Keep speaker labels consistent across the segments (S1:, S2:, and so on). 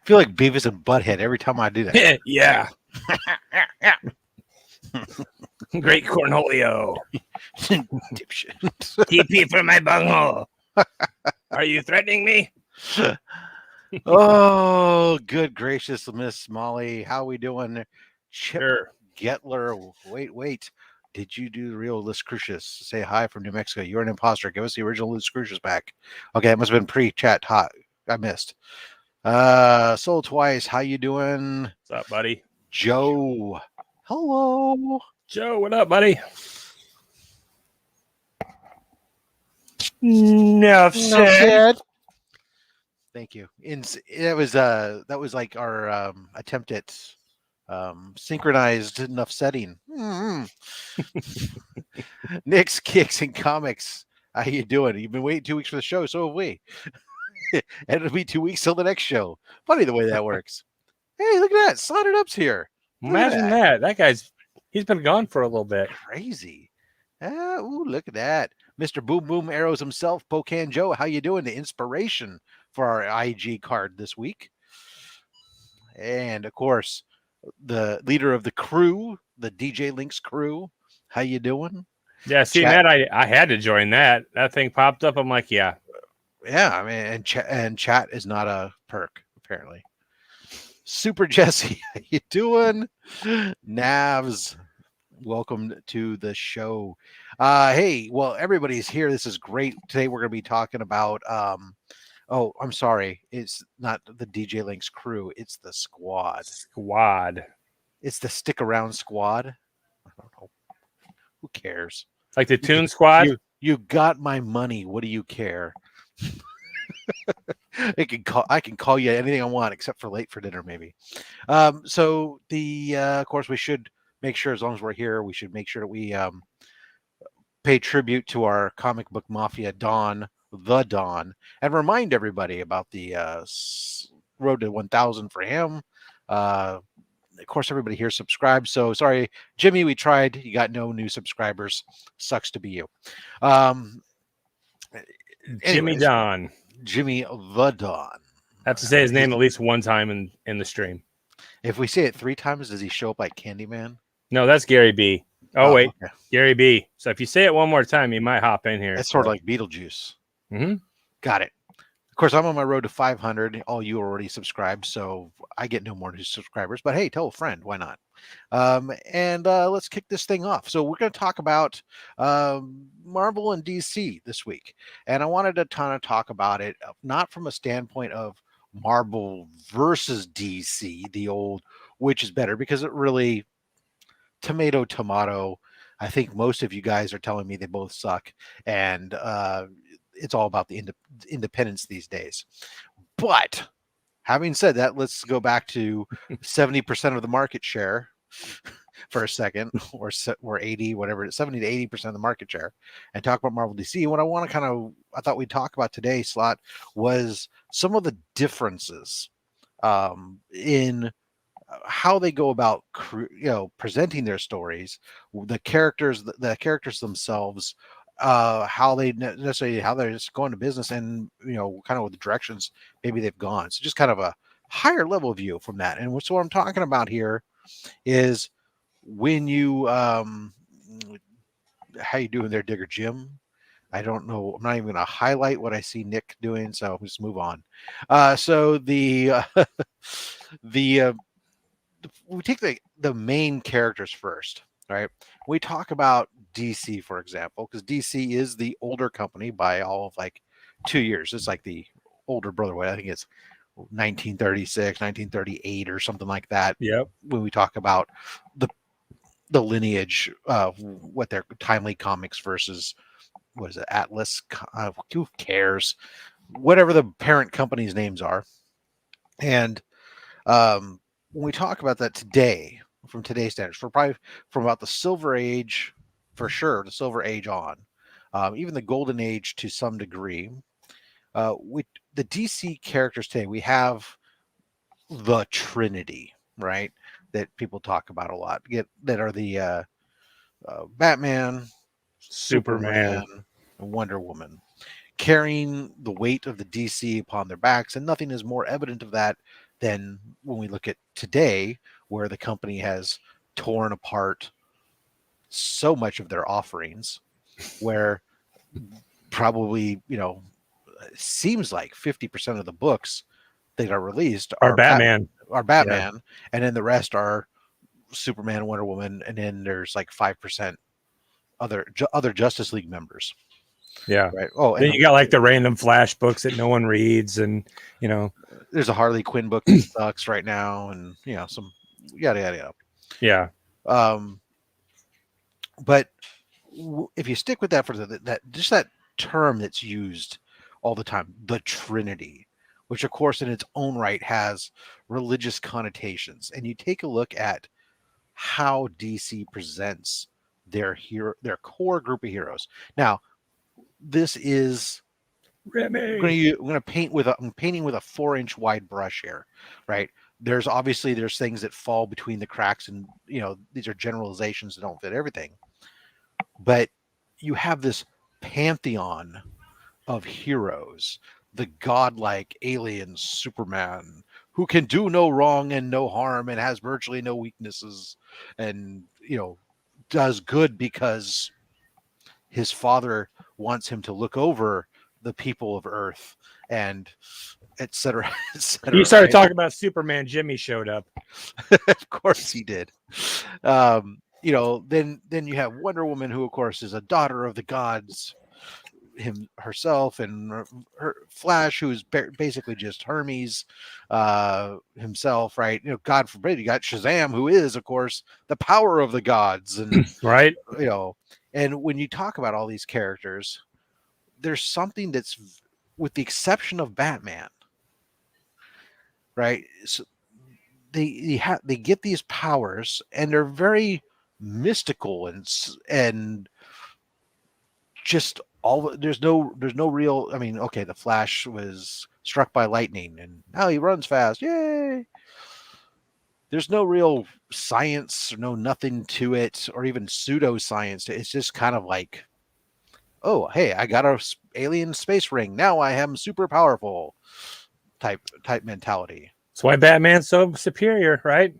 S1: feel like Beavis and Butthead every time I do that.
S2: Yeah. Great Cornholio.
S1: Dipshit.
S2: TP for my bunghole. Are you threatening me?
S1: Oh, good gracious, Miss Molly. How we doing? Chip
S2: Sure.
S1: Getler. Wait. Did you do the real Liz Crucius? Say hi from New Mexico. You're an imposter. Give us the original Liz Crucius back. Okay, it must have been pre-chat hot. I missed. Soul Twice. How you doing?
S2: What's up, buddy?
S1: Joe. Hello.
S2: Joe, what up, buddy? Enough said.
S1: Thank you. That was like our attempt at synchronized enough setting. Nick's Kicks and Comics. How you doing? You've been waiting 2 weeks for the show, so have we. And it'll be 2 weeks till the next show. Funny the way that works. Hey, look at that. Slotitup's here.
S2: Imagine that. That guy's he's been gone for a little bit.
S1: Crazy. Ooh, look at that. Mr. Boom Boom Arrows himself, Pocan Joe. How you doing? The inspiration for our IG card this week. And of course, the leader of the crew, the DJ Links crew. How you doing?
S2: Yeah, seeing that I had to join that. That thing popped up. I'm like, yeah.
S1: Yeah, I mean, and chat is not a perk, apparently. Super Jesse, how you doing? Navs, welcome to the show. Hey, well, everybody's here. This is great. Today we're going to be talking about oh, I'm sorry. It's not the DJ Links crew. It's the squad. It's the stick around squad. I don't know. Who cares?
S2: Like the Toon Squad?
S1: You got my money. What do you care? I can call you anything I want except for late for dinner, maybe. So of course we should make sure, as long as we're here, we should make sure that we pay tribute to our comic book mafia Don, and remind everybody about the road to 1,000 for him. Of course, everybody here subscribed. So sorry, Jimmy, we tried. You got no new subscribers. Sucks to be you.
S2: Jimmy Don.
S1: Jimmy the Don.
S2: I have to say his name at least one time in the stream.
S1: If we say it 3 times, does he show up like Candyman?
S2: No, that's Gary B. Oh, wait.
S1: Okay.
S2: Gary B. So if you say it one more time, you might hop in here.
S1: It's sort of like Beetlejuice.
S2: Mm-hmm.
S1: Got it. Of course, I'm on my road to 500. All you already subscribed, so I get no more new subscribers. But hey, tell a friend. Why not? And let's kick this thing off. So we're going to talk about Marvel and DC this week. And I wanted to kind of talk about it, not from a standpoint of Marvel versus DC, the old which is better, because it really, tomato. I think most of you guys are telling me they both suck. And it's all about the independence these days. But having said that, let's go back to 70% of the market share for a second, or 80, whatever, 70 to 80% of the market share, and talk about Marvel DC. What I thought we'd talk about today, Slot, was some of the differences in how they go about, presenting their stories, the characters themselves, how they necessarily, how they're just going to business, and kind of what the directions maybe they've gone. So just kind of a higher level view from that. And so what I'm talking about here is when you how you doing there, Digger Jim? I don't know. I'm not even going to highlight what I see Nick doing, so just move on. So the we take the main characters first, right? We talk about DC, for example, because DC is the older company by all of like 2 years. It's like the older brother. I think it's 1936, 1938, or something like that.
S2: Yep.
S1: When we talk about the lineage of what their Timely Comics versus what is it, Atlas? Who cares? Whatever the parent company's names are, and when we talk about that today, from today's standards, from about the Silver Age, for sure, the Silver Age on, even the Golden Age to some degree, the DC characters today, we have the Trinity, right? That people talk about a lot. That are the Batman, Superman, and Wonder Woman, carrying the weight of the DC upon their backs, and nothing is more evident of that than when we look at today, where the company has torn apart so much of their offerings, where probably, seems like 50% of the books that are released
S3: Or Batman.
S1: are Batman, and then the rest are Superman, Wonder Woman, and then there's like 5% other Justice League members.
S3: Yeah.
S1: Right. Oh,
S3: then
S1: and
S3: you got like the random Flash books that no one reads, and
S1: there's a Harley Quinn book that sucks right now, and some yada yada yada.
S3: Yeah.
S1: But if you stick with that for that term that's used all the time, the Trinity, which of course in its own right has religious connotations, and you take a look at how DC presents their core group of heroes. Now, this is I'm painting with a 4-inch wide brush here, right? There's things that fall between the cracks, and these are generalizations that don't fit everything. But you have this pantheon of heroes, the godlike alien Superman, who can do no wrong and no harm and has virtually no weaknesses, and does good because his father wants him to look over the people of Earth, and et cetera, et cetera.
S3: You started talking about Superman. Jimmy showed up.
S1: Of course he did. Then you have Wonder Woman, who of course is a daughter of the gods herself, and her Flash, who's basically just Hermes himself, right? God forbid, you got Shazam, who is of course the power of the gods, and
S3: right.
S1: And when you talk about all these characters, there's something that's, with the exception of Batman, right? So they get these powers, and they're very mystical and just there's no real. I mean, okay, the Flash was struck by lightning, and now he runs fast. Yay! There's no real science, no nothing to it, or even pseudoscience. It's just kind of like, oh, hey, I got a alien space ring. Now I am super powerful type mentality.
S3: That's why Batman's so superior, right?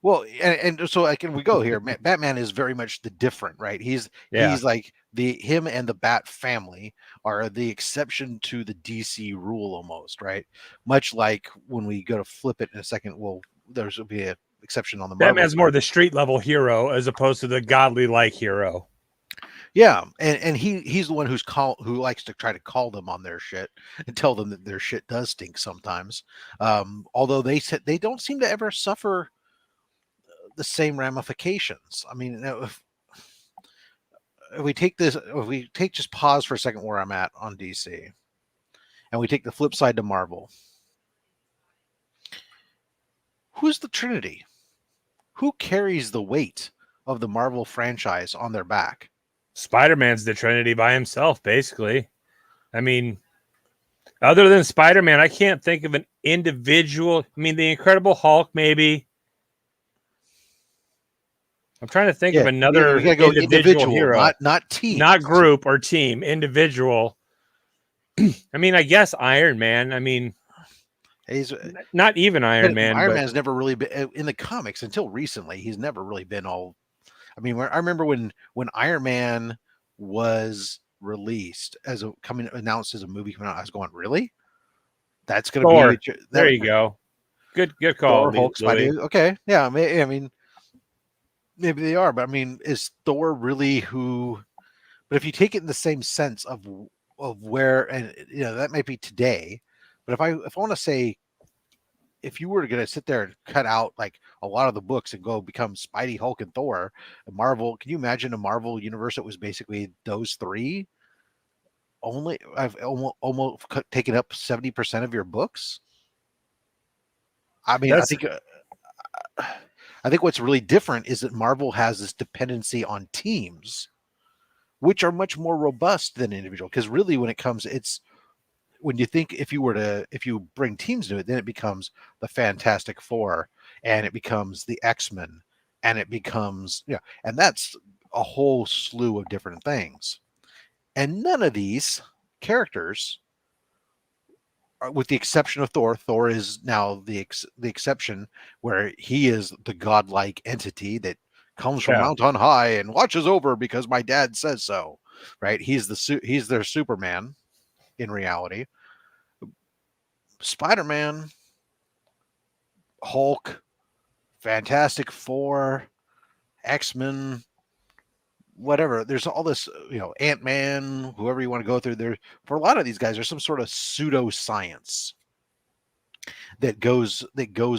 S1: Well, and so we go here. Batman is very much the different, right? He's like him and the Bat family are the exception to the DC rule almost, right? Much like when we go to flip it in a second, there's will be an exception on the Marvel.
S3: Batman's more the street level hero as opposed to the godly like hero.
S1: Yeah, and he's the one who likes to try to call them on their shit and tell them that their shit does stink sometimes. Although they don't seem to ever suffer the same ramifications. I mean, if we take just pause for a second where I'm at on DC, and we take the flip side to Marvel. Who's the Trinity? Who carries the weight of the Marvel franchise on their back?
S3: Spider-Man's the Trinity by himself, basically. I mean, other than Spider-Man, I can't think of an individual. I mean, the Incredible Hulk, maybe. I'm trying to think of another individual hero.
S1: Not team.
S3: Not group or team. Individual. I mean, I guess Iron Man. I mean,
S1: he's
S3: not even Iron Man.
S1: Iron Man's never really been in the comics until recently. He's never really been all. I mean, I remember when Iron Man was released announced as a movie coming out, I was going, really? That's going to be
S3: there. You go. Good call.
S1: Thor, Hulk, Spidey. Okay, yeah. I mean, maybe they are, but I mean, is Thor really who? But if you take it in the same sense of where, and that might be today, but if I want to say, if you were going to sit there and cut out like a lot of the books and go become Spidey, Hulk, and Thor, Marvel, can you imagine a Marvel universe that was basically those three? I've almost taken up 70% of your books. I mean, I think what's really different is that Marvel has this dependency on teams, which are much more robust than individual. Because really, when it comes, it's when you think if you bring teams to it, then it becomes the Fantastic Four, and it becomes the X-Men, and it becomes and that's a whole slew of different things. And none of these characters with the exception of Thor. Thor is now the exception, where he is the godlike entity that comes from
S3: Yeah.
S1: Mount on high and watches over because my dad says so. Right? He's their Superman in reality. Spider-Man, Hulk, Fantastic Four, X-Men, whatever. There's all this, Ant-Man, whoever you want to go through there. For a lot of these guys, there's some sort of pseudoscience that goes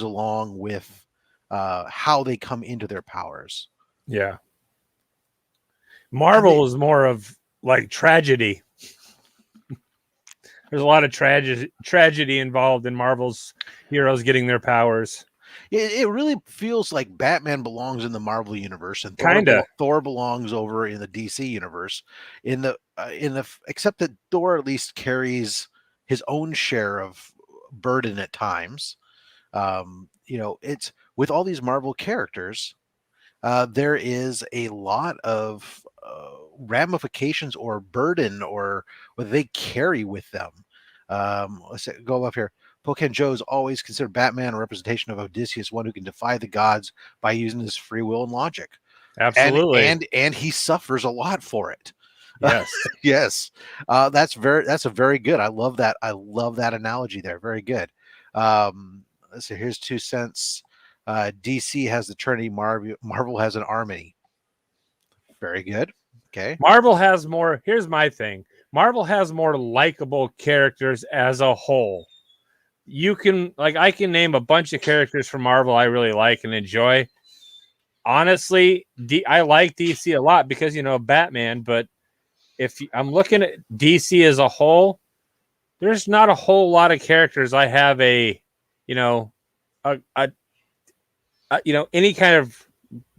S1: along with how they come into their powers.
S3: Yeah. Marvel is more of like tragedy. There's a lot of tragedy involved in Marvel's heroes getting their powers.
S1: It really feels like Batman belongs in the Marvel universe, and
S3: Kinda.
S1: Thor belongs over in the DC universe. Except that Thor at least carries his own share of burden at times. It's with all these Marvel characters. There is a lot of ramifications or burden or what they carry with them. Go up here. Pocan Joe is always considered Batman a representation of Odysseus, one who can defy the gods by using his free will and logic.
S3: Absolutely.
S1: And he suffers a lot for it.
S3: Yes.
S1: Yes. That's a very good. I love that. I love that analogy there. Very good. Let's see. Here's 2 cents. DC has the Trinity. Marvel has an army. Very good. Okay.
S3: Marvel has more. Here's my thing. Marvel has more likable characters as a whole. I can name a bunch of characters from Marvel I really like and enjoy. Honestly, I like DC a lot because, Batman, but if I'm looking at DC as a whole, there's not a whole lot of characters I have any kind of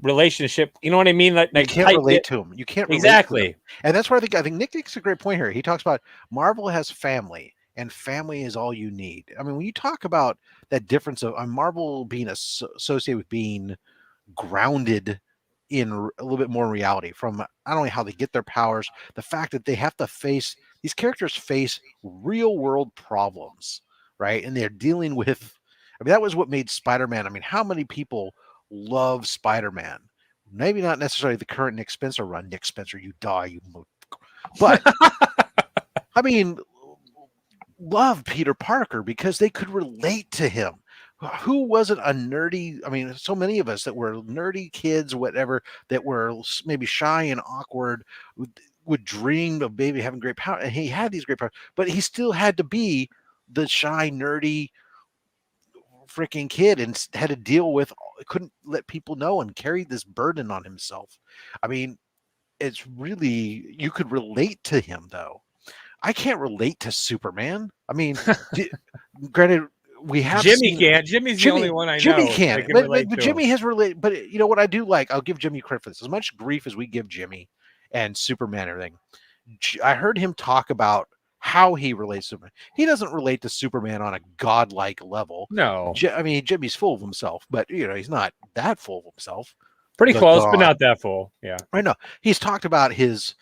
S3: relationship. You know what I mean? Like
S1: you can't relate to him. You can't relate
S3: exactly.
S1: To them. And that's where I think Nick makes a great point here. He talks about Marvel has family, and family is all you need. I mean, when you talk about that difference of Marvel being associated with being grounded in a little bit more reality, from not only how they get their powers, the fact that they have to these characters face real world problems, right? And they're dealing with, that was what made Spider-Man. I mean, how many people love Spider-Man? Maybe not necessarily the current Nick Spencer run. Nick Spencer, you die, but I mean, love Peter Parker because they could relate to him. Who wasn't a nerdy? I mean, so many of us that were nerdy kids, whatever, that were maybe shy and awkward, would dream of maybe having great power. And he had these great powers, but he still had to be the shy, nerdy freaking kid and had to deal with, couldn't let people know and carried this burden on himself. I mean, it's really, you could relate to him though. I can't relate to Superman. I mean, granted, we have
S3: Jimmy can't. Jimmy's the only one I know.
S1: Jimmy can't, but Jimmy
S3: him.
S1: has related. But you know what I do like? I'll give Jimmy credit for this. As much grief as we give Jimmy and Superman and everything, I heard him talk about how he relates to Superman. He doesn't relate to Superman on a godlike level.
S3: No.
S1: I mean, Jimmy's full of himself, but he's not that full of himself.
S3: Pretty close, but not that full. Yeah.
S1: I know. He's talked about his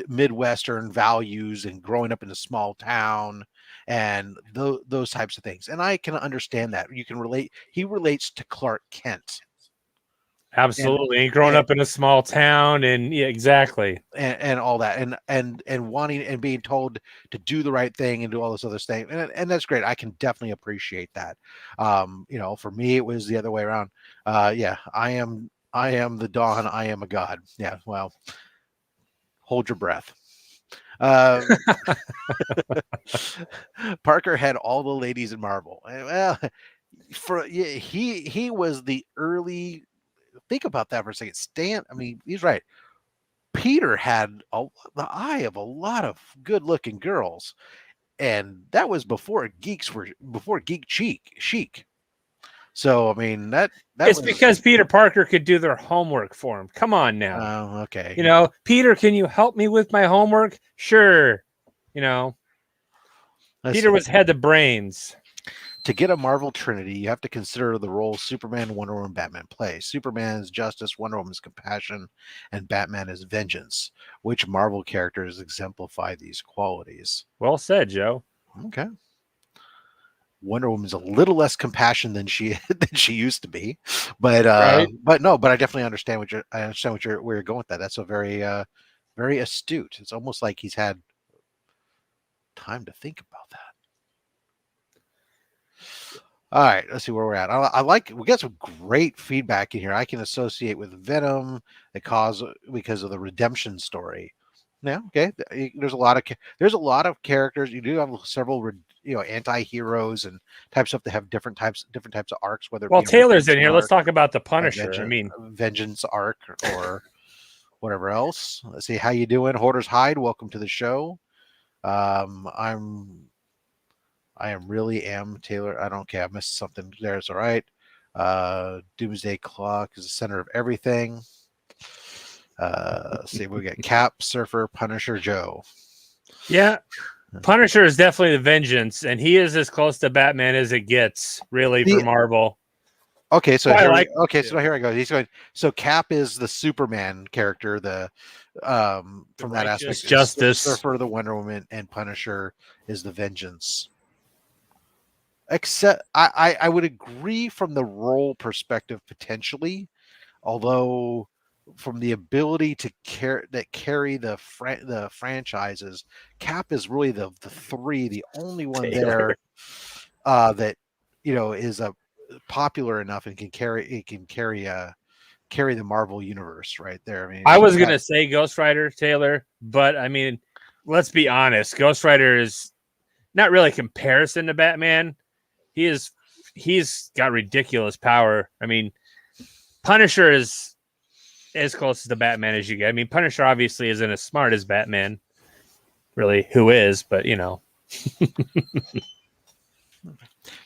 S1: Midwestern values and growing up in a small town and those types of things. And I can understand that. You can relate. He relates to Clark Kent.
S3: Absolutely. And growing up in a small town and exactly.
S1: And all that. And wanting and being told to do the right thing and do all this other stuff. And that's great. I can definitely appreciate that. For me, it was the other way around. I am the dawn. I am a god. Yeah. Well, hold your breath. Parker had all the ladies in Marvel. Well, he was the early. Think about that for a second. Stan. I mean, he's right. Peter had the eye of a lot of good-looking girls, and that was before geek chic. So I mean it's
S3: because Peter Parker could do their homework for him. Come on now.
S1: Oh, okay.
S3: Peter, can you help me with my homework? Sure. Peter had the brains.
S1: To get a Marvel Trinity, you have to consider the role Superman, Wonder Woman, Batman play. Superman is justice, Wonder Woman is compassion, and Batman is vengeance. Which Marvel characters exemplify these qualities?
S3: Well said, Joe.
S1: Okay. Wonder Woman's a little less compassion than she used to be, but
S3: Right.
S1: but I definitely understand where you're going with that. That's a very very astute. It's almost like he's had time to think about that. All right, let's see where we're at. I like we got some great feedback in here. I can associate with Venom because of the redemption story. Yeah, okay. There's a lot of characters. You do have several anti-heroes and types of that have different types of arcs, whether it
S3: Well,
S1: be a
S3: Taylor's in
S1: redemption
S3: here. Let's
S1: arc,
S3: talk about the
S1: a
S3: Punisher. I mean,
S1: vengeance arc, or whatever else. Let's see how you doing, Hoarders Hide. Welcome to the show. I am Taylor. I don't care. I missed something there. It's all right. Doomsday Clock is the center of everything. Let's see, we got Cap, Surfer, Punisher, Joe.
S3: yeah, Punisher is definitely the vengeance, and he is as close to Batman as it gets, really, for Marvel.
S1: Okay, so
S3: Well,
S1: here I go. He's going. So Cap is the Superman character, from that aspect.
S3: Justice.
S1: Surfer, the Wonder Woman, and Punisher is the vengeance. Except, I would agree from the role perspective potentially, although from the ability to carry the franchises, Cap is really the only one
S3: Taylor.
S1: there that is popular enough and can carry the Marvel universe right there. I mean,
S3: I was gonna say Ghost Rider, Taylor, but I mean, let's be honest. Ghost Rider is not really a comparison to Batman. He's got ridiculous power. I mean, Punisher is as close to Batman as you get. I mean, Punisher obviously isn't as smart as Batman, really, who is, but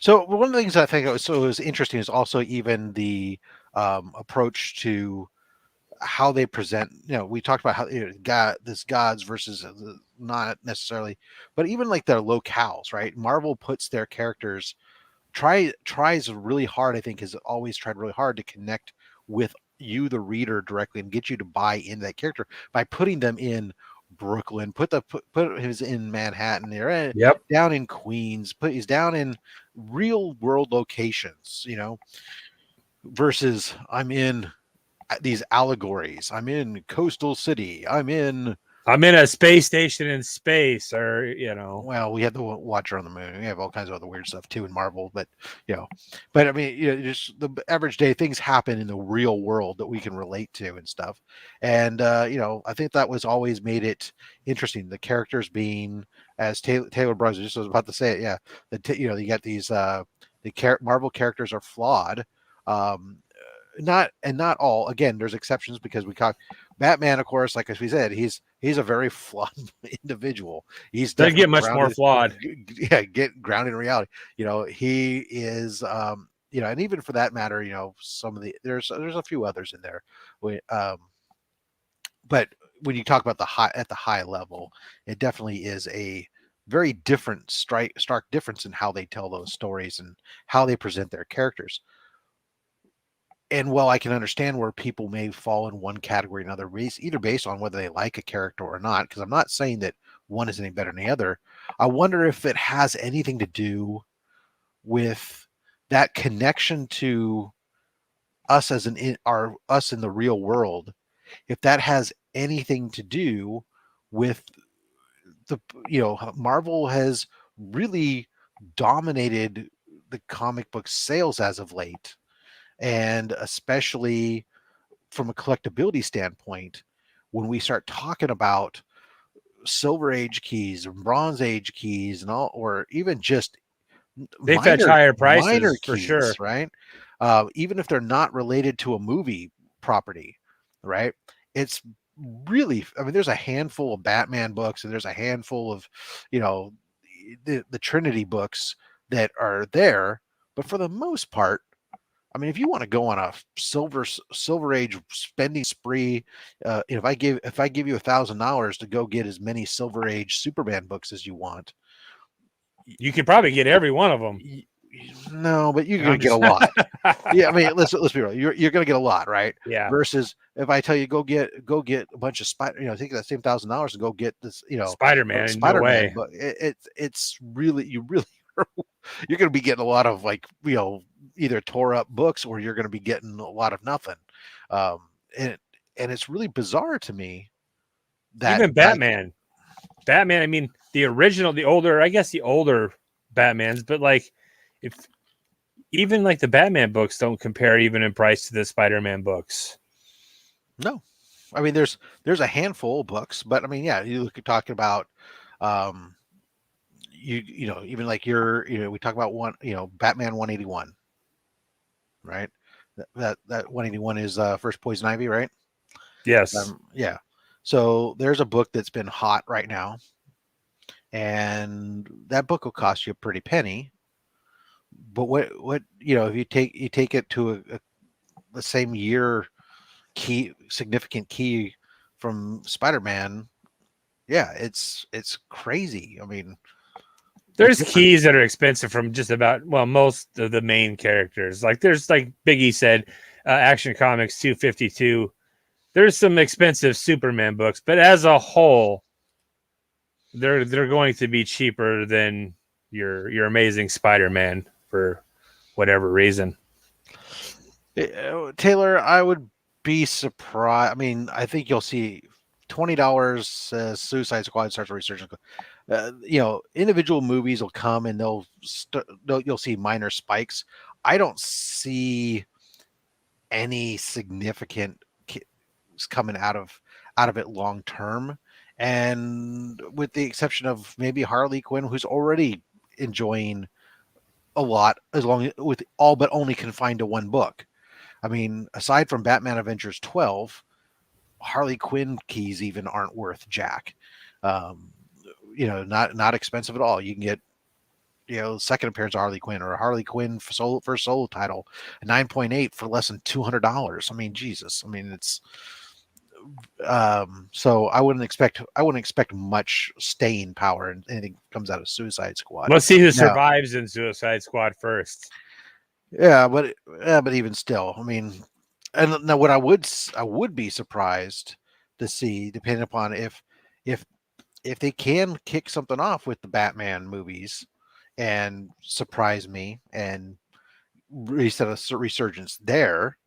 S1: So one of the things I think was interesting is also even the approach to how they present. We talked about how gods versus not necessarily, but even like their locales, right? Marvel puts their characters tries really hard. I think has always tried really hard to connect with you, the reader, directly and get you to buy into that character by putting them in Brooklyn, put him in Manhattan, there, down in Queens, he's down in real world locations, versus I'm in these allegories. I'm in Coastal City. I'm in
S3: a space station in space, or
S1: Well, we had the Watcher on the Moon. We have all kinds of other weird stuff too in Marvel, but I mean, just the average day things happen in the real world that we can relate to and stuff. And I think that was always made it interesting. The characters being, as Taylor Brothers just was about to say it, yeah. You got these Marvel characters are flawed. Not all. Again, there's exceptions because we caught Batman, of course, like as we said, he's a very flawed individual. He's
S3: doesn't get much more flawed.
S1: Yeah, get grounded in reality. He is and even for that matter, some of there's a few others in there. But when you talk about at the high level, it definitely is a very different stark difference in how they tell those stories and how they present their characters. And while I can understand where people may fall in one category or another, either based on whether they like a character or not, because I'm not saying that one is any better than the other, I wonder if it has anything to do with that connection to us us in the real world. If that has anything to do with Marvel has really dominated the comic book sales as of late. And especially from a collectability standpoint, when we start talking about Silver Age keys and Bronze Age keys and all, or even just
S3: they fetch higher prices
S1: minor
S3: for
S1: keys,
S3: sure,
S1: right? Even if they're not related to a movie property, right? It's really, I mean, there's a handful of Batman books and there's a handful of, the Trinity books that are there, but for the most part, I mean, if you want to go on a silver age spending spree, if I give you $1,000 to go get as many Silver Age Superman books as you want,
S3: you could probably get every one of them.
S1: No, but you're
S3: I'm
S1: gonna get a
S3: just-
S1: lot. Yeah, I mean, let's be real. You're gonna get a lot, right?
S3: Yeah.
S1: Versus if I tell you go get a bunch of take that same $1,000 and go get this,
S3: Spider-Man, no
S1: Spider-Man,
S3: way.
S1: but it's really you're gonna be getting a lot of either tore up books or you're gonna be getting a lot of nothing. Um, and it's really bizarre to me that
S3: Even Batman. Batman, I mean, the original, the older Batmans, but like if even like the Batman books don't compare even in price to the Spider-Man books.
S1: No, I mean there's a handful of books, but I mean you look at talking about even like we talk about one Batman 181, right? That 181 is first Poison Ivy, right?
S3: Yes.
S1: Yeah. So there's a book that's been hot right now, and that book will cost you a pretty penny. But what if you take it to the same year significant key from Spider-Man, yeah, it's crazy. I mean,
S3: there's keys that are expensive from just about most of the main characters. Like there's like Biggie said, Action Comics 252. There's some expensive Superman books, but as a whole, they're going to be cheaper than your Amazing Spider-Man for whatever reason.
S1: Taylor, I would be surprised. I mean, I think you'll see $20 Suicide Squad starts a resurgence. Individual movies will come and you'll see minor spikes. I don't see any significant coming out of it long term, and with the exception of maybe Harley Quinn, who's already enjoying a lot as long with all but only confined to one book. I mean, aside from Batman Adventures 12, Harley Quinn keys even aren't worth jack. Not expensive at all. You can get second appearance of Harley Quinn or a Harley Quinn first solo title, a 9.8 for less than $200. I mean, Jesus. I mean, it's so I wouldn't expect much staying power and anything comes out of Suicide Squad.
S3: Let's see who survives in Suicide Squad first.
S1: Yeah, but even still, I mean, and now what I would be surprised to see, depending upon if they can kick something off with the Batman movies and surprise me and reset a resurgence there,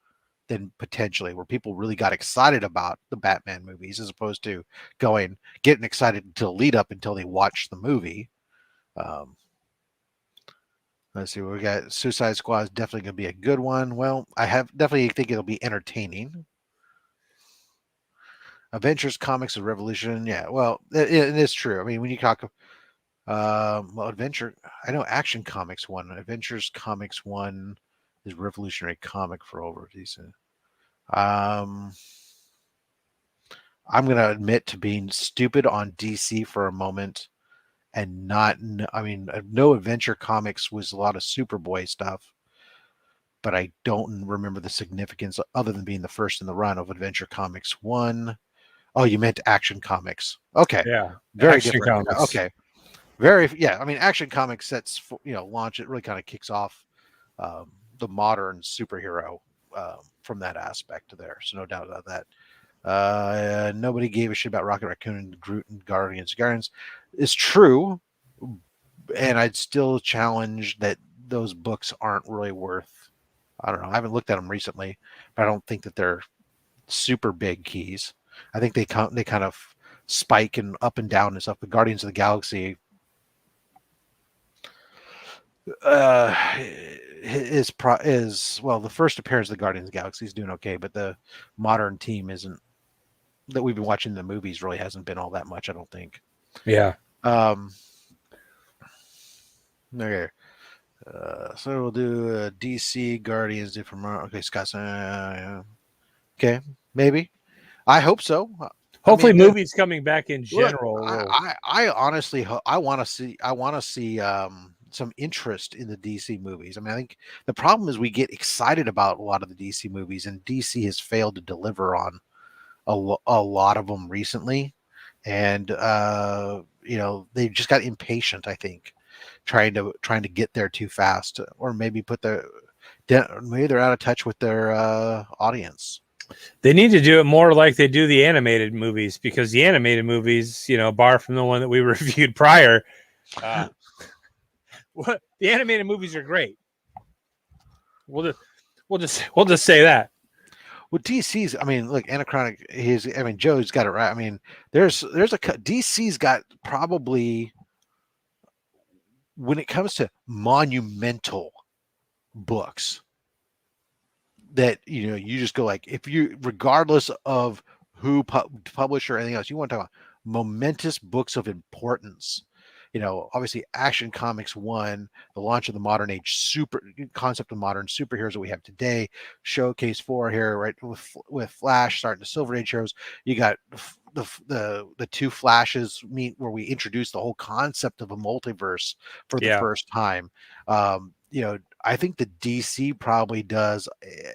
S1: then potentially where people really got excited about the Batman movies as opposed to getting excited to lead up until they watch the movie. Let's see, we got Suicide Squad is definitely going to be a good one. Well, I definitely think it'll be entertaining. Avengers Comics of Revolution, yeah. Well, it is true. I mean, when you talk Adventure, I know Action Comics 1, Adventures Comics 1 is Revolutionary Comic for over decent. I'm going to admit to being stupid on DC for a moment and no Adventure Comics was a lot of Superboy stuff, but I don't remember the significance other than being the first in the run of Adventure Comics 1. Oh, you meant Action Comics. Okay.
S3: Yeah.
S1: Very
S3: Action
S1: different.
S3: Comics.
S1: Okay. I mean, Action Comics sets, launch, it really kind of kicks off the modern superhero from that aspect there. So no doubt about that. Nobody gave a shit about Rocket Raccoon and Groot and Guardians. Guardians is true, and I'd still challenge that those books aren't really worth. I don't know. I haven't looked at them recently, but I don't think that they're super big keys. I think they kind of spike and up and down and stuff. The Guardians of the Galaxy is well, the first appearance of the Guardians of the Galaxy is doing okay, but the modern team isn't that we've been watching the movies really hasn't been all that much, I don't think.
S3: Yeah.
S1: Okay. So we'll do DC Guardians different. Okay, Scott. Okay, maybe. I hope so.
S3: Hopefully, movies coming back in general.
S1: Look, I honestly I want to see some interest in the DC movies. I mean, I think the problem is we get excited about a lot of the DC movies, and DC has failed to deliver on a lot of them recently, and they just got impatient, I think. trying to get there too fast, or maybe maybe they're out of touch with their audience.
S3: They need to do it more like they do the animated movies, because the animated movies, bar from the one that we reviewed prior, the animated movies are great. We'll just say that.
S1: Well, DC's, I mean, look, Anachronic, Joe's got it right. I mean, DC's got probably, when it comes to monumental books, that, you just go like, regardless of who publisher or anything else, you want to talk about momentous books of importance. Obviously Action Comics 1, the launch of the modern age concept of modern superheroes that we have today, Showcase 4 here, right, with Flash starting the Silver Age heroes. You got the two Flashes meet where we introduce the whole concept of a multiverse for the first time. I think the DC probably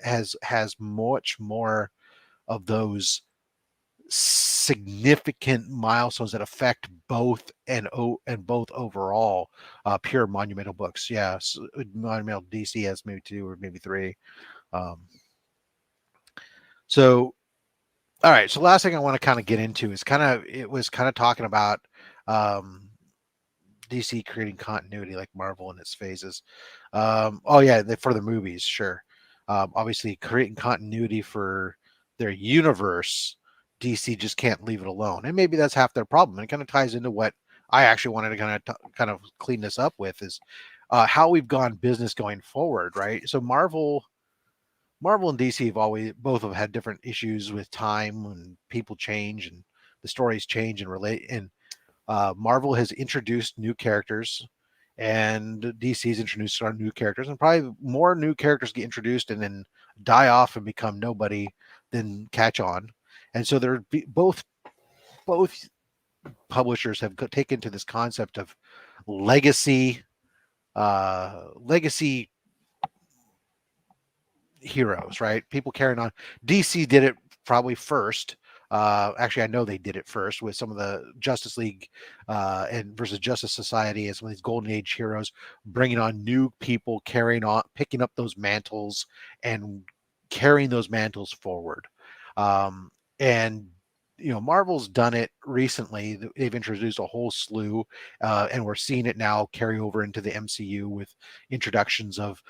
S1: has much more of those significant milestones that affect both and both overall pure monumental books. Monumental DC has maybe 2 or maybe 3. So all right, so last thing I want to kind of get into is talking about DC creating continuity like Marvel in its phases. For the movies, sure. Obviously creating continuity for their universe, DC just can't leave it alone, and maybe that's half their problem. And it kind of ties into what I actually wanted to kind of clean this up with, is how we've gone business going forward, right? So Marvel and DC both have had different issues with time, and people change and the stories change and relate. And Marvel has introduced new characters, and DC's introduced our new characters, and probably more new characters get introduced and then die off and become nobody than catch on. And so both publishers have taken to this concept of legacy heroes, right? People carrying on. DC did it probably first. Actually, I know they did it first with some of the Justice League and versus Justice Society, and some of these Golden Age heroes, bringing on new people, picking up those mantles and carrying those mantles forward. And Marvel's done it recently. They've introduced a whole slew, and we're seeing it now carry over into the MCU with introductions of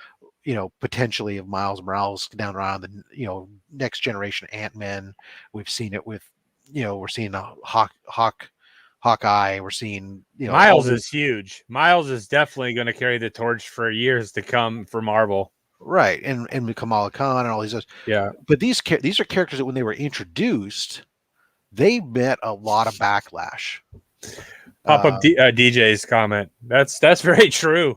S1: potentially of Miles Morales down around the next generation Ant-Man. We've seen it with we're seeing a Hawkeye. We're seeing
S3: Miles is huge. Miles is definitely going to carry the torch for years to come for Marvel.
S1: Right, and Kamala Khan and all these others.
S3: Yeah,
S1: but these are characters that when they were introduced, they met a lot of backlash.
S3: Pop up DJ's comment. That's very true.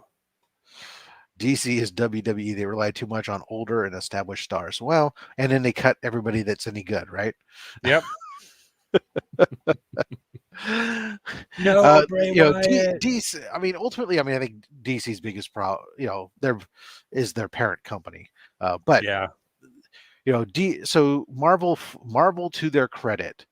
S1: DC is WWE. They rely too much on older and established stars. Well, and then they cut everybody that's any good, right?
S3: Yep.
S2: No, Bray Wyatt.
S1: DC. I mean, ultimately, I think DC's biggest problem, is their parent company. But
S3: yeah,
S1: so Marvel, to their credit,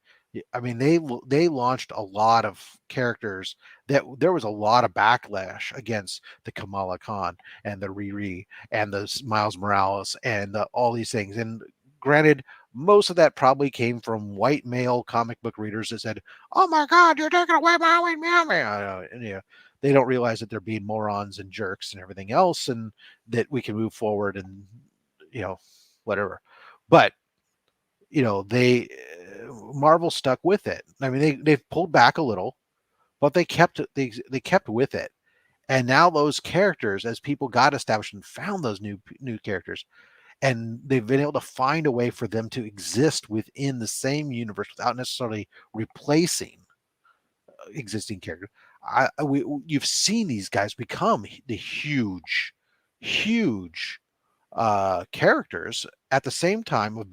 S1: I mean, they launched a lot of characters that there was a lot of backlash against, the Kamala Khan and the Riri and the Miles Morales and all these things. And granted, most of that probably came from white male comic book readers that said, "Oh my God, you're taking away my white male." And they don't realize that they're being morons and jerks and everything else, and that we can move forward and whatever. But Marvel stuck with it. I mean, they've pulled back a little, but they kept with it. And now those characters, as people got established and found those new characters, and they've been able to find a way for them to exist within the same universe without necessarily replacing existing characters. You've seen these guys become the huge characters at the same time of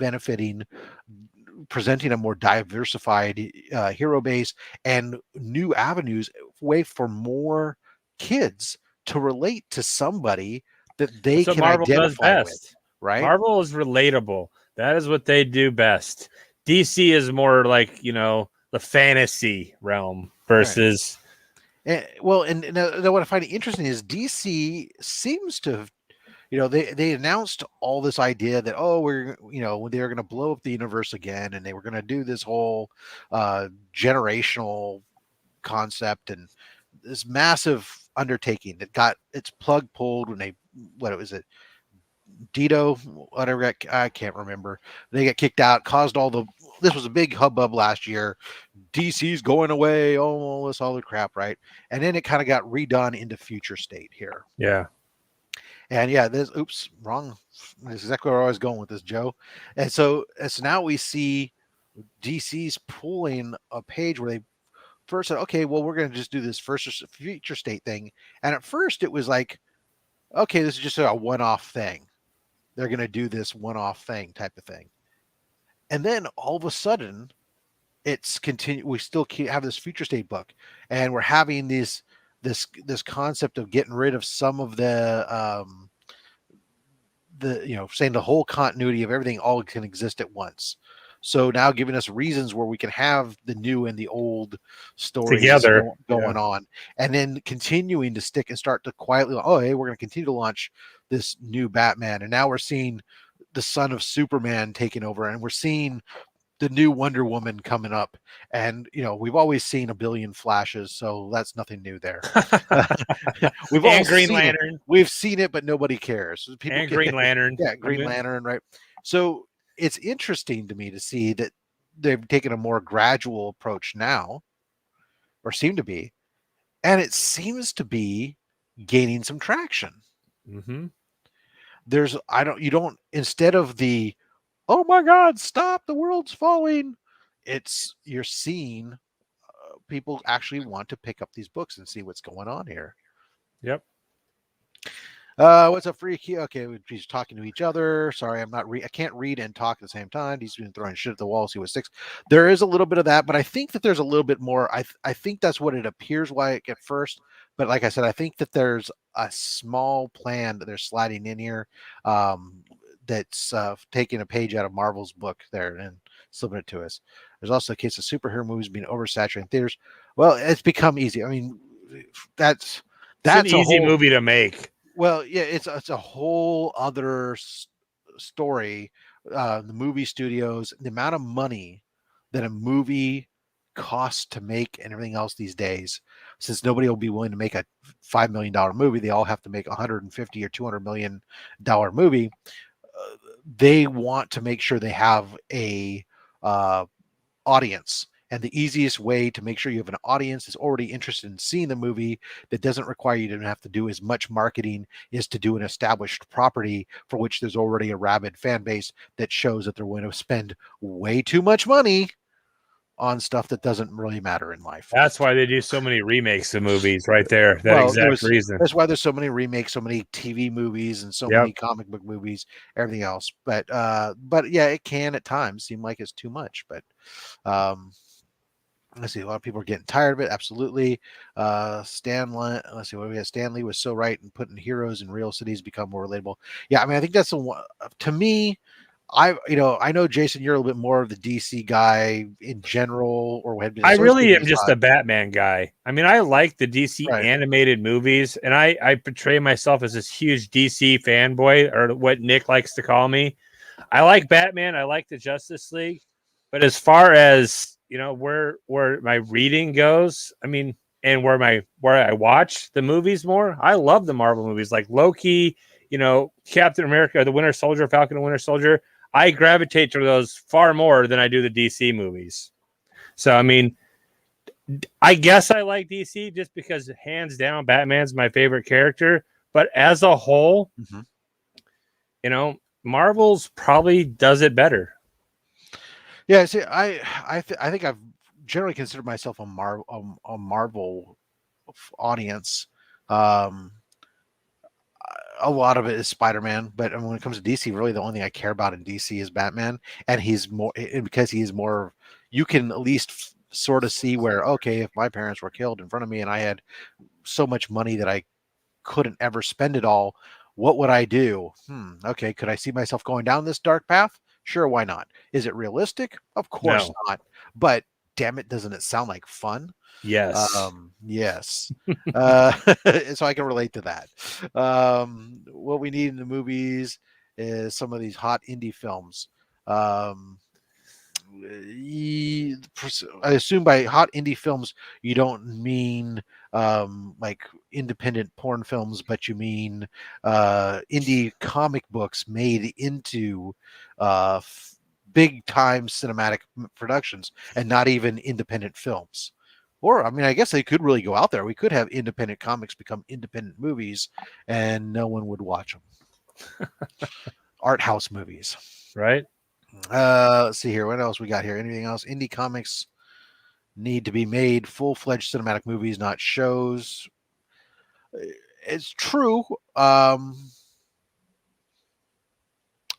S1: presenting a more diversified hero base and new avenues, way for more kids to relate to somebody that they can
S3: Marvel
S1: identify
S3: does best.
S1: with. Right?
S3: Marvel is relatable. That is what they do best. DC is more like the fantasy realm versus
S1: And what I find interesting is DC seems to have, they announced all this idea that, they're going to blow up the universe again, and they were going to do this whole generational concept and this massive undertaking that got its plug pulled when what was it, Dito, whatever, I can't remember. They got kicked out, caused this was a big hubbub last year. DC's going away, all this other crap, right? And then it kind of got redone into future state here.
S3: Yeah.
S1: And yeah, wrong. That's exactly where I was going with this, Joe. And so now we see DC's pulling a page where they first said, okay, well, we're going to just do this future state thing. And at first it was like, okay, this is just a one-off thing. They're going to do this one-off thing type of thing. And then all of a sudden it's we still have this future state book, and we're having this concept of getting rid of some of saying the whole continuity of everything all can exist at once. So now giving us reasons where we can have the new and the old stories
S3: together
S1: going on, and then continuing to stick and start to quietly, oh, hey, we're going to continue to launch this new Batman. And now we're seeing the son of Superman taking over, and we're seeing the new Wonder Woman coming up. And, we've always seen a billion Flashes, so that's nothing new there. We've all
S3: Green
S1: seen
S3: Lantern.
S1: it. We've seen it, but nobody cares.
S3: Green Lantern.
S1: Yeah, Green Lantern, right? So it's interesting to me to see that they've taken a more gradual approach now, or seem to be, and it seems to be gaining some traction.
S3: Mm-hmm.
S1: Instead of the, oh my God, stop, the world's falling, you're seeing people actually want to pick up these books and see what's going on here.
S3: Yep.
S1: What's up, Freaky? Okay, we're just talking to each other. Sorry, I can't read and talk at the same time. He's been throwing shit at the wall. See what sticks. There is a little bit of that, but I think that there's a little bit more. I think that's what it appears like at first. But like I said, I think that there's a small plan that they're sliding in here. That's taking a page out of Marvel's book there and slipping it to us. There's also a case of superhero movies being oversaturated in theaters. Well, it's become easy. I mean, that's
S3: an easy movie to make.
S1: Well, yeah, it's a whole other story. The movie studios, the amount of money that a movie costs to make and everything else these days, since nobody will be willing to make a $5 million movie, they all have to make $150 or $200 million movie. They want to make sure they have a audience. And the easiest way to make sure you have an audience that's already interested in seeing the movie, that doesn't require you to have to do as much marketing, is to do an established property for which there's already a rabid fan base that shows that they're going to spend way too much money on stuff that doesn't really matter in life.
S3: That's why they do so many remakes of movies right there. Reason.
S1: That's why there's so many remakes, so many TV movies, and so many comic book movies, everything else. But yeah, it can at times seem like it's too much. But let's see, a lot of people are getting tired of it. Absolutely. Stanley, let's see what we got. Stanley was so right in putting heroes in real cities become more relatable. Yeah, I mean, I think that's to me. I know, Jason, you're a little bit more of the DC guy in general, or what?
S3: I really am just a Batman guy. I mean, I like the DC animated movies, and I portray myself as this huge DC fanboy, or what Nick likes to call me. I like Batman. I like the Justice League, but as far as where my reading goes, I mean, and where I watch the movies more, I love the Marvel movies like Loki, Captain America, the Winter Soldier, Falcon and Winter Soldier. I gravitate to those far more than I do the DC movies. So, I mean, I guess I like DC just because hands down, Batman's my favorite character. But as a whole, Marvel's probably does it better.
S1: Yeah, see, I think I've generally considered myself a Marvel audience. A lot of it is Spider-Man, but when it comes to DC, really the only thing I care about in DC is Batman, and because he is more. You can at least sort of see where, okay, if my parents were killed in front of me and I had so much money that I couldn't ever spend it all, what would I do? Okay, could I see myself going down this dark path? Sure, why not? Is it realistic? Of course not. But damn it, doesn't it sound like fun?
S3: Yes.
S1: Yes. So I can relate to that. What we need in the movies is some of these hot indie films. Um, I assume by hot indie films you don't mean like independent porn films, but you mean indie comic books made into big time cinematic productions, and not even independent films. Or, I mean, I guess they could really go out there. We could have independent comics become independent movies, and no one would watch them. Art house movies.
S3: Right.
S1: Let's see here. What else we got here? Anything else? Indie comics need to be made full-fledged cinematic movies, not shows. It's true.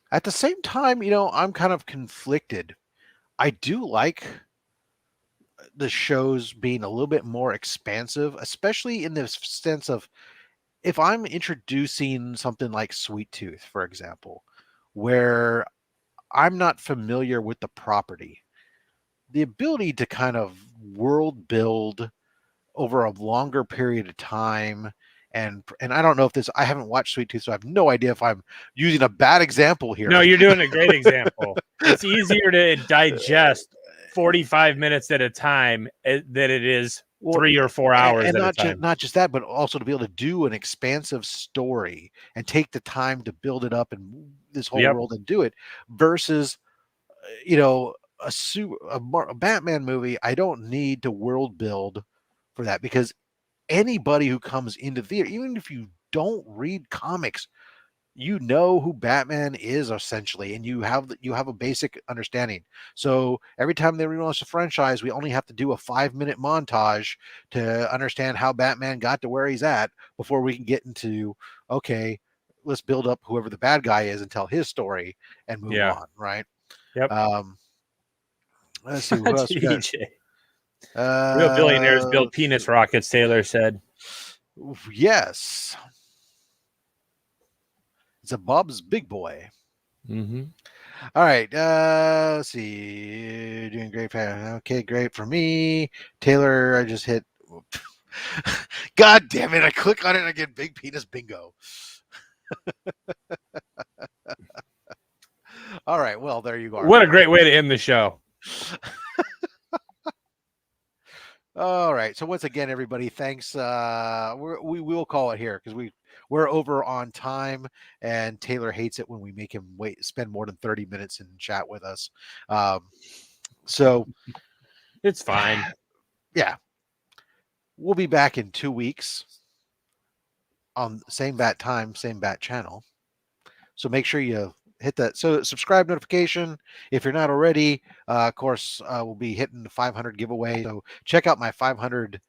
S1: At the same time, I'm kind of conflicted. I do like the shows being a little bit more expansive, especially in the sense of if I'm introducing something like Sweet Tooth, for example, where I'm not familiar with the property, the ability to kind of world build over a longer period of time. And I don't know if I haven't watched Sweet Tooth, so I have no idea if I'm using a bad example here.
S3: No, you're doing a great example. It's easier to digest 45 minutes at a time than it is 3 or 4 hours
S1: and
S3: at
S1: not
S3: a time.
S1: not just that, but also to be able to do an expansive story and take the time to build it up and this whole world and do it, versus a Batman movie. I don't need to world build for that, because anybody who comes into theater, even if you don't read comics, you know who Batman is essentially, and you have a basic understanding. So every time they relaunch the franchise, we only have to do a 5-minute montage to understand how Batman got to where he's at before we can get into, okay, let's build up whoever the bad guy is and tell his story and move on, right?
S3: Yep.
S1: Let's see what else we got.
S3: Real billionaires build penis rockets, Taylor said.
S1: Yes. It's a Bob's Big Boy.
S3: Mm-hmm.
S1: All right. Let's see. Doing great. Okay, great for me. Taylor, I just hit. God damn it. I click on it and I get big penis bingo. All right. Well, there you go.
S3: What a great way to end the show.
S1: All right. So once again, everybody, thanks. We will call it here because we're over on time, and Taylor hates it when we make him spend more than 30 minutes in chat with us. So
S3: it's fine.
S1: Yeah. We'll be back in 2 weeks on same bat time, same bat channel. So make sure you hit that subscribe notification if you're not already. Of course, we'll be hitting the 500 giveaway. So check out my 500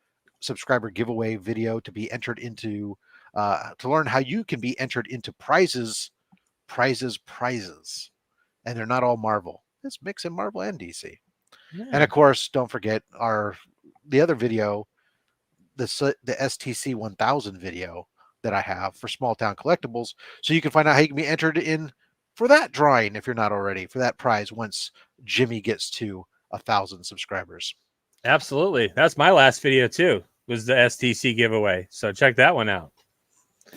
S1: subscriber giveaway video to be entered into, to learn how you can be entered into prizes. And they're not all Marvel. It's mixing Marvel and DC. Yeah. And of course, don't forget the other video, the STC 1000 video that I have for Small Town Collectibles. So you can find out how you can be entered in for that drawing if you're not already, for that prize once Jimmy gets to 1,000 subscribers.
S3: Absolutely. That's my last video too, was the STC giveaway. So check that one out.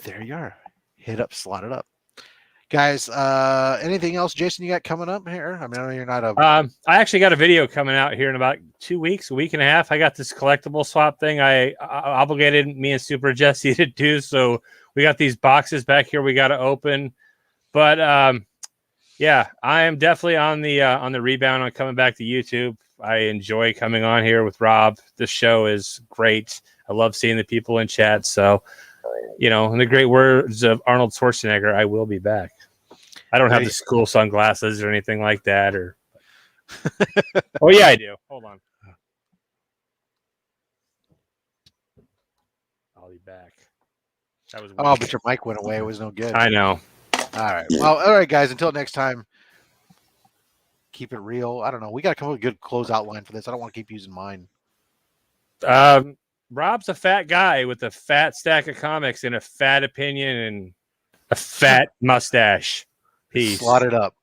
S1: There you are. Hit up, slot it up. Guys, anything else, Jason, you got coming up here? I mean, I know you're not a...
S3: I actually got a video coming out here in about 2 weeks, a week and a half. I got this collectible swap thing I obligated me and Super Jesse to do. So we got these boxes back here we got to open. But yeah, I am definitely on the rebound on coming back to YouTube. I enjoy coming on here with Rob. The show is great. I love seeing the people in chat. So, in the great words of Arnold Schwarzenegger, I will be back. I don't have the school sunglasses or anything like that. Oh yeah, I do. Hold on. I'll be back. That was weird.
S1: Oh, but your mic went away. It was no good.
S3: I know.
S1: All right. Well, all right, guys. Until next time, keep it real. I don't know. We got to come up with a good closeout line for this. I don't want to keep using mine.
S3: Rob's a fat guy with a fat stack of comics and a fat opinion and a fat mustache. Peace.
S1: Slot it up.